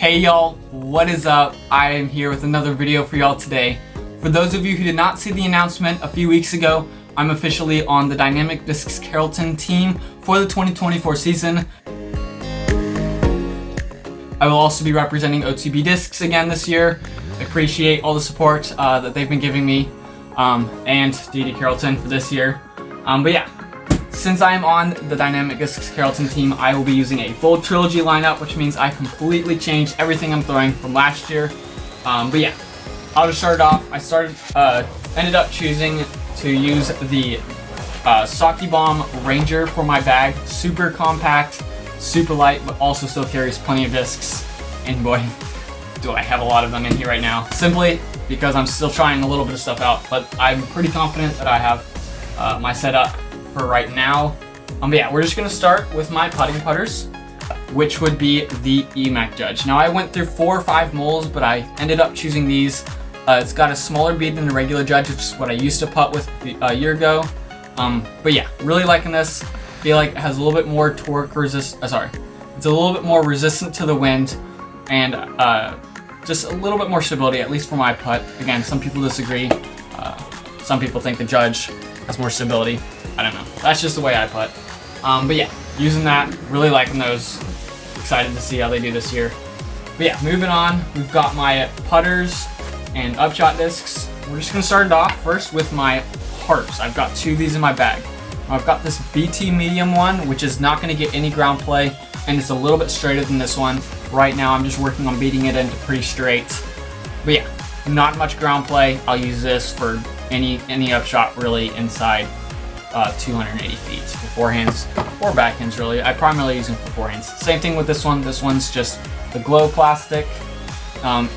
Hey y'all, what is up? I am here with another video for y'all today. For those of you who did not see the announcement a few weeks ago, I'm officially on the Dynamic Discs Carrollton team for the 2024 season. I will also be representing OTB Discs again this year. I appreciate all the support that they've been giving me and DD Carrollton for this year. But yeah, since I am on the Dynamic Discs Carrollton team, I will be using a full Trilogy lineup, which means I completely changed everything I'm throwing from last year. But yeah, I'll just start it off. Ended up choosing to use the Saki Bomb Ranger for my bag. Super compact, super light, but also still carries plenty of discs. And boy, do I have a lot of them in here right now. Simply because I'm still trying a little bit of stuff out, but I'm pretty confident that I have my setup for right now. But yeah, we're just gonna start with my putting putters, which would be the EMAC Judge. Now I went through 4 or 5 molds, but I ended up choosing these. It's got a smaller bead than the regular Judge, which is what I used to putt with a year ago. But yeah, really liking this. Feel like it has a little bit more torque it's a little bit more resistant to the wind, and just a little bit more stability, at least for my putt. Again, some people disagree. Some people think the Judge has more stability. I don't know. That's just the way I putt. But yeah, using that, really liking those. Excited to see how they do this year. But yeah, moving on, we've got my putters and upshot discs. We're just gonna start it off first with my harps. I've got 2 of these in my bag. I've got this BT medium one, which is not gonna get any ground play, and it's a little bit straighter than this one. Right now, I'm just working on beating it into pretty straight. But yeah, not much ground play. I'll use this for any upshot really inside 280 feet for forehands or backhands really. I primarily use them for forehands. Same thing with this one. This one's just the glow plastic.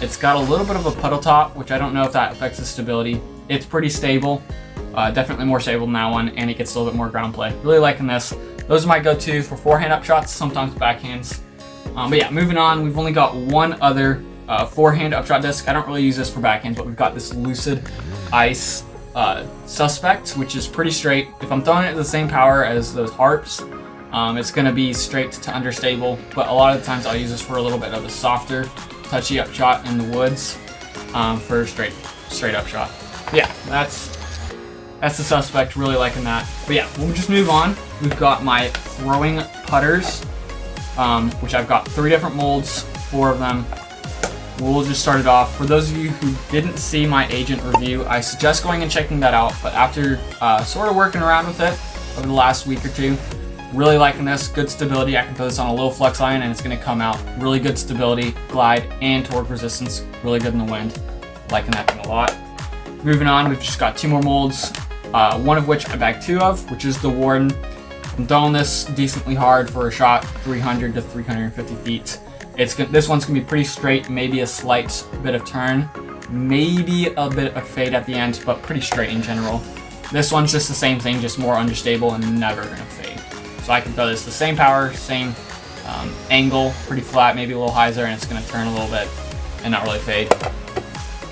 It's got a little bit of a puddle top, which I don't know if that affects the stability. It's pretty stable, definitely more stable than that one, and it gets a little bit more ground play. Really liking this. Those are my go-to for forehand upshots, sometimes backhands. But yeah, moving on, we've only got one other forehand upshot disc. I don't really use this for backhands, but we've got this Lucid Ice Suspect, which is pretty straight. If I'm throwing it at the same power as those harps, it's going to be straight to understable, but a lot of the times I'll use this for a little bit of a softer, touchy upshot in the woods for straight upshot. Yeah, that's the Suspect, really liking that. But yeah, we'll just move on. We've got my throwing putters, which I've got 3 different molds, 4 of them. We'll just start it off. For those of you who didn't see my agent review, I suggest going and checking that out. But after sort of working around with it over the last week or 2, really liking this. Good stability. I can put this on a low flex iron and it's going to come out really good stability, glide, and torque resistance. Really good in the wind. Liking that thing a lot. Moving on, we've just got 2 more molds. One of which I bagged 2 of, which is the Warden. I'm throwing this decently hard for a shot, 300 to 350 feet. This one's gonna be pretty straight, maybe a slight bit of turn, maybe a bit of fade at the end, but pretty straight in general. This one's just the same thing, just more unstable and never gonna fade. So I can throw this the same power, same angle, pretty flat, maybe a little hyzer, and it's gonna turn a little bit and not really fade.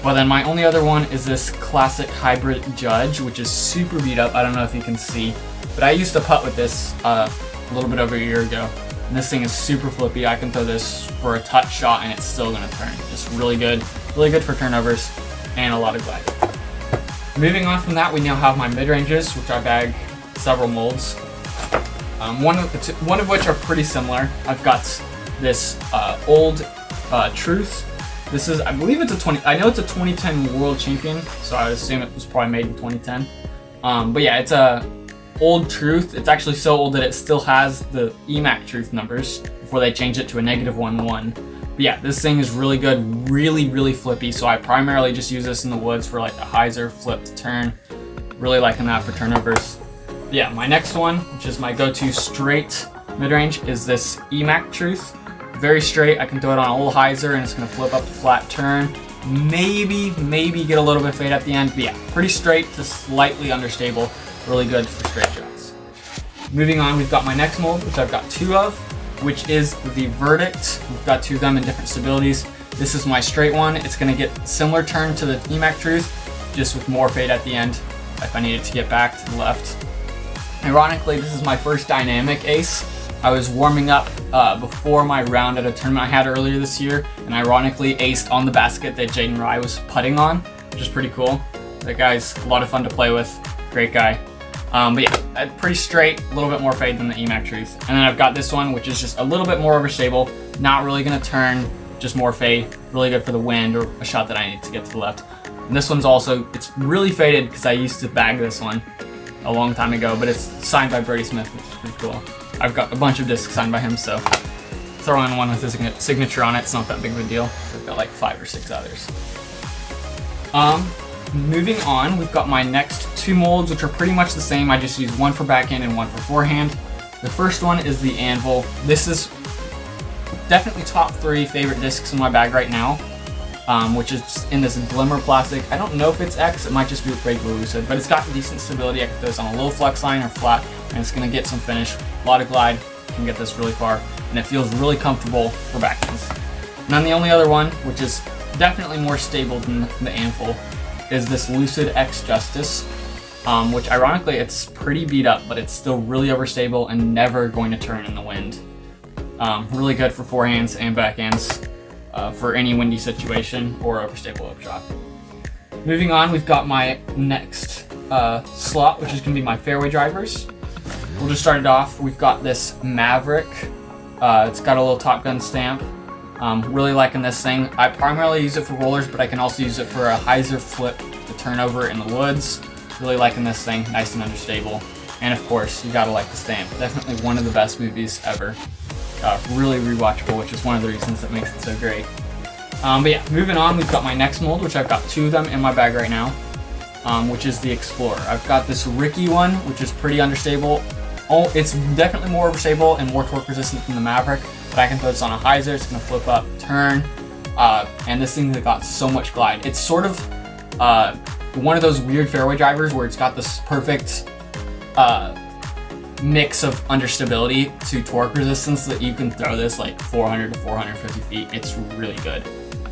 Well then, my only other one is this classic hybrid Judge, which is super beat up. I don't know if you can see, but I used to putt with this a little bit over a year ago. And this thing is super flippy. I can throw this for a touch shot and it's still gonna turn. Just really good for turnovers and a lot of glide. Moving on from that, we now have my mid-ranges, which I bag several molds. One of which are pretty similar. I've got this old Truth. This is, I believe it's I know it's a 2010 world champion, so I would assume it was probably made in 2010. But yeah, it's a old Truth. It's actually so old that it still has the EMAC Truth numbers before they changed it to a -1-1. But yeah, this thing is really good, really flippy. So I primarily just use this in the woods for like a hyzer, flip to turn. Really liking that for turnovers. But yeah, my next one, which is my go-to straight mid-range, is this EMAC Truth. Very straight. I can throw it on a little hyzer and it's gonna flip up to flat turn. Maybe get a little bit of fade at the end. But yeah, pretty straight to slightly understable. Really good for straight shots. Moving on, we've got my next mold, which I've got 2 of, which is the Verdict. We've got 2 of them in different stabilities. This is my straight one. It's gonna get similar turn to the EMAC Truth, just with more fade at the end if I need it to get back to the left. Ironically, this is my first dynamic ace. I was warming up before my round at a tournament I had earlier this year, and ironically aced on the basket that Jaden Rye was putting on, which is pretty cool. That guy's a lot of fun to play with, great guy. But yeah, pretty straight, a little bit more fade than the EMAC Truth. And then I've got this one, which is just a little bit more overstable, not really gonna turn, just more fade, really good for the wind or a shot that I need to get to the left. And this one's also, it's really faded because I used to bag this one a long time ago, but it's signed by Brady Smith, which is pretty cool. I've got a bunch of discs signed by him, so throw in one with his signature on it, it's not that big of a deal. I've got like 5 or 6 others. Moving on, we've got my next 2 molds, which are pretty much the same. I just use one for backhand and one for forehand. The first one is the Anvil. This is definitely top 3 favorite discs in my bag right now, which is in this glimmer plastic. I don't know if it's X, it might just be regular lucid, but it's got decent stability. I can throw this on a low flex line or flat, and it's gonna get some finish. A lot of glide, can get this really far, and it feels really comfortable for backhands. And then the only other one, which is definitely more stable than the Anvil, is this Lucid X Justice, which ironically it's pretty beat up, but it's still really overstable and never going to turn in the wind. Really good for forehands and backhands for any windy situation or overstable upshot. Moving on, we've got my next slot, which is going to be my fairway drivers. We'll just start it off. We've got this Maverick. It's got a little Top Gun stamp. Really liking this thing. I primarily use it for rollers, but I can also use it for a hyzer flip to turn over in the woods. Really liking this thing, nice and understable. And of course, you gotta like the stamp. Definitely one of the best movies ever. Really rewatchable, which is one of the reasons that makes it so great. But yeah, moving on, we've got my next mold, which I've got 2 of them in my bag right now, which is the Explorer. I've got this Ricky one, which is pretty understable. Oh, it's definitely more overstable and more torque resistant than the Maverick, but I can throw this on a hyzer, it's gonna flip up, turn, and this thing's got so much glide. It's sort of one of those weird fairway drivers where it's got this perfect mix of understability to torque resistance that you can throw this like 400 to 450 feet. It's really good.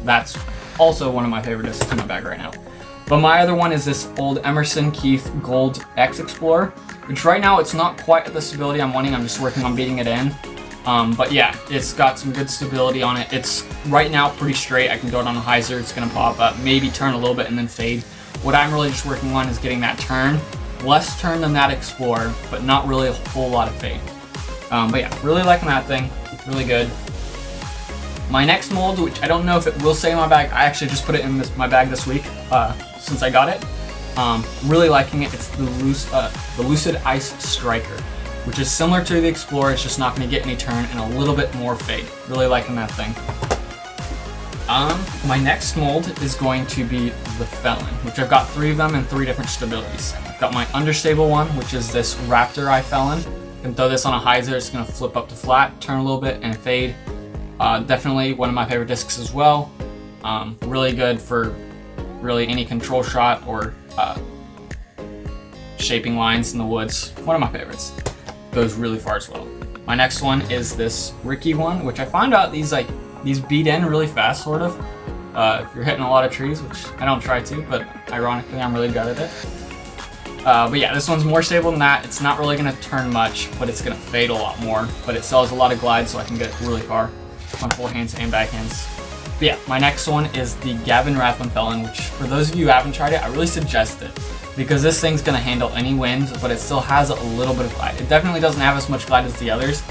That's also one of my favorite discs in my bag right now. But my other one is this old Emerson Keith Gold X Explorer, which right now it's not quite at the stability I'm wanting. I'm just working on beating it in. But yeah, it's got some good stability on it. It's right now pretty straight. I can throw it on a hyzer, it's gonna pop up, maybe turn a little bit and then fade. What I'm really just working on is getting that turn. Less turn than that Explorer, but not really a whole lot of fade. But yeah, really liking that thing, really good. My next mold, which I don't know if it will stay in my bag, I actually just put it in my bag this week since I got it. Really liking it. It's the Lucid Ice Striker, which is similar to the Explorer. It's just not going to get any turn and a little bit more fade. Really liking that thing. My next mold is going to be the Felon, which I've got 3 of them in 3 different stabilities. I've got my understable one, which is this Raptor Eye Felon. You can throw this on a hyzer, it's going to flip up to flat, turn a little bit, and fade. Definitely one of my favorite discs as well. Really good for really any control shot or shaping lines in the woods. One of my favorites. Goes really far as well. My next one is this Ricky one, which I found out these beat in really fast, sort of. If you're hitting a lot of trees, which I don't try to, but ironically I'm really good at it. But yeah, this one's more stable than that. It's not really going to turn much, but it's going to fade a lot more. But it still has a lot of glide, so I can get it really far on forehands and backhands. But yeah, my next one is the Gavin Rathbun Felon, which for those of you who haven't tried it, I really suggest it. Because this thing's going to handle any wind, but it still has a little bit of glide. It definitely doesn't have as much glide as the others,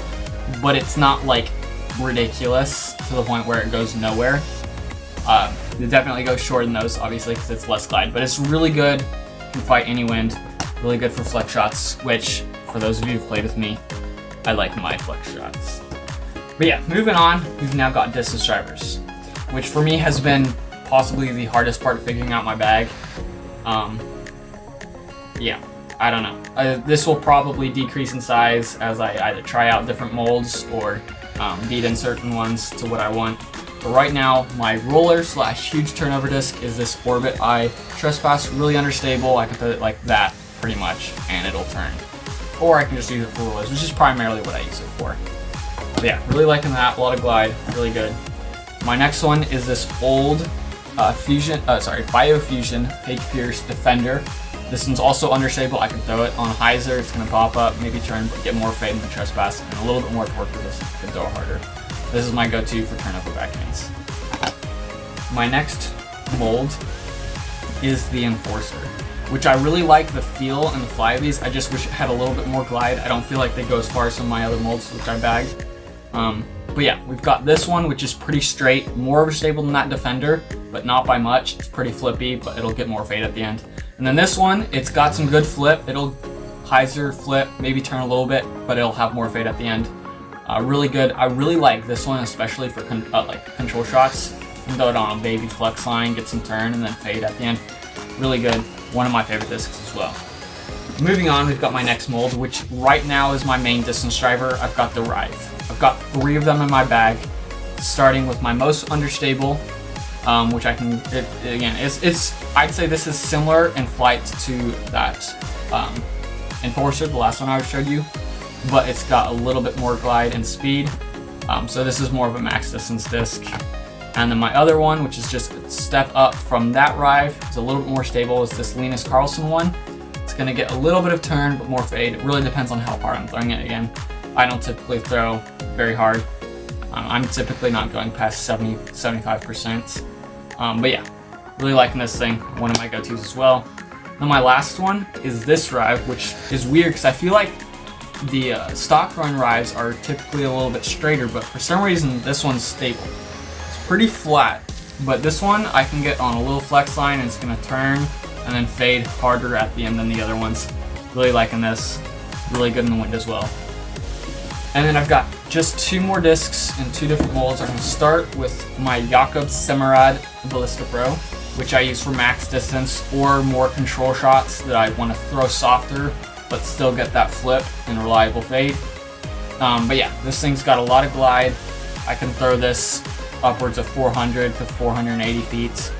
but it's not like ridiculous to the point where it goes nowhere. It definitely goes shorter than those, obviously, because it's less glide, but it's really good. Can fight any wind. Really good for flex shots, which for those of you who've played with me, I like my flex shots. But yeah, moving on, we've now got distance drivers, which for me has been possibly the hardest part of figuring out my bag. Yeah, I don't know. This will probably decrease in size as I either try out different molds or beat in certain ones to what I want. But right now, my roller / huge turnover disc is this Orbit Eye Trespass. Really understable. I can put it like that pretty much and it'll turn. Or I can just use it for rollers, which is primarily what I use it for. But yeah, really liking that. A lot of glide. Really good. My next one is this old Biofusion Fake Pierce Defender. This one's also understable. I can throw it on a hyzer, it's going to pop up, maybe turn, but get more fade in the trespass, and a little bit more torque with this, can throw harder. This is my go-to for turn-over backhands. My next mold is the Enforcer, which I really like the feel and the fly of these. I just wish it had a little bit more glide. I don't feel like they go as far as some of my other molds, which I bagged. But yeah, we've got this one, which is pretty straight, more overstable than that Defender, but not by much. It's pretty flippy, but it'll get more fade at the end. And then this one, it's got some good flip. It'll hyzer, flip, maybe turn a little bit, but it'll have more fade at the end. Really good. I really like this one, especially for like control shots. You can throw it on a baby flex line, get some turn, and then fade at the end. Really good. One of my favorite discs as well. Moving on, we've got my next mold, which right now is my main distance driver. I've got the Rive. I've got 3 of them in my bag, starting with my most understable, which I can, again, I'd say this is similar in flight to that Enforcer, the last one I showed you, but it's got a little bit more glide and speed. So this is more of a max distance disc. And then my other one, which is just a step up from that Rive, is a little bit more stable, is this Linus Carlson one. It's going to get a little bit of turn, but more fade. It really depends on how hard I'm throwing it again. I don't typically throw very hard. I'm typically not going past 70-75%. But yeah, really liking this thing. One of my go-tos as well. Then my last one is this Rive, which is weird because I feel like the stock run Rives are typically a little bit straighter, but for some reason this one's stable. It's pretty flat, but this one I can get on a little flex line and it's going to turn and then fade harder at the end than the other ones. Really liking this. Really good in the wind as well. And then I've got just 2 more discs in 2 different molds. I'm going to start with my Jakob Semerad Ballista Pro, which I use for max distance or more control shots that I want to throw softer but still get that flip and reliable fade. But yeah, this thing's got a lot of glide. I can throw this upwards of 400 to 480 feet.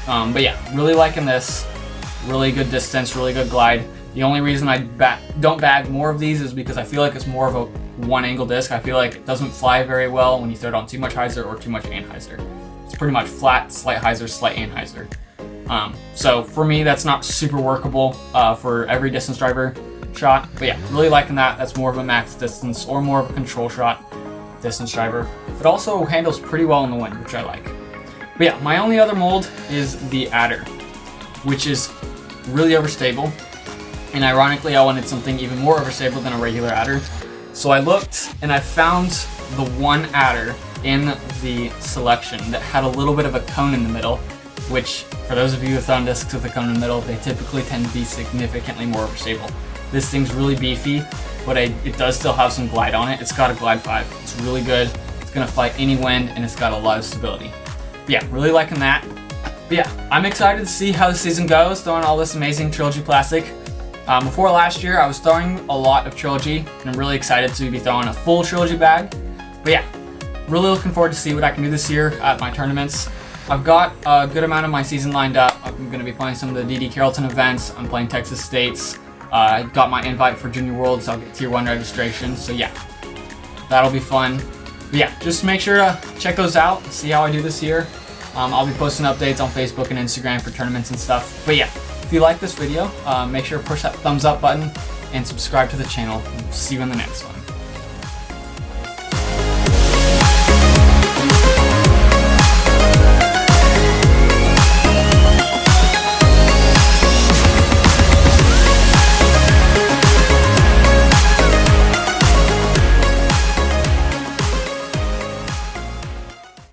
But yeah, really liking this. Really good distance, really good glide. The only reason I don't bag more of these is because I feel like it's more of a one-angle disc. I feel like it doesn't fly very well when you throw it on too much hyzer or too much anhyzer. It's pretty much flat, slight hyzer, slight anhyzer. So for me, that's not super workable for every distance driver shot. But yeah, really liking that. That's more of a max distance or more of a control shot distance driver. It also handles pretty well in the wind, which I like. But yeah, my only other mold is the Adder, which is really overstable. And ironically, I wanted something even more overstable than a regular Adder. So I looked and I found the one Adder in the selection that had a little bit of a cone in the middle, which for those of you who have thrown discs with a cone in the middle, they typically tend to be significantly more overstable. This thing's really beefy, but it does still have some glide on it. It's got a glide 5. It's really good. It's gonna fight any wind and it's got a lot of stability. But yeah, really liking that. But yeah, I'm excited to see how the season goes, throwing all this amazing Trilogy plastic. Before last year, I was throwing a lot of Trilogy, and I'm really excited to be throwing a full Trilogy bag. But yeah, really looking forward to see what I can do this year at my tournaments. I've got a good amount of my season lined up. I'm going to be playing some of the DD Carrollton events. I'm playing Texas States. I got my invite for Junior Worlds, so I'll get Tier 1 registration. So yeah, that'll be fun. But yeah, just make sure to check those out, see how I do this year. I'll be posting updates on Facebook and Instagram for tournaments and stuff. But yeah, if you like this video, make sure to push that thumbs up button and subscribe to the channel. See you in the next one.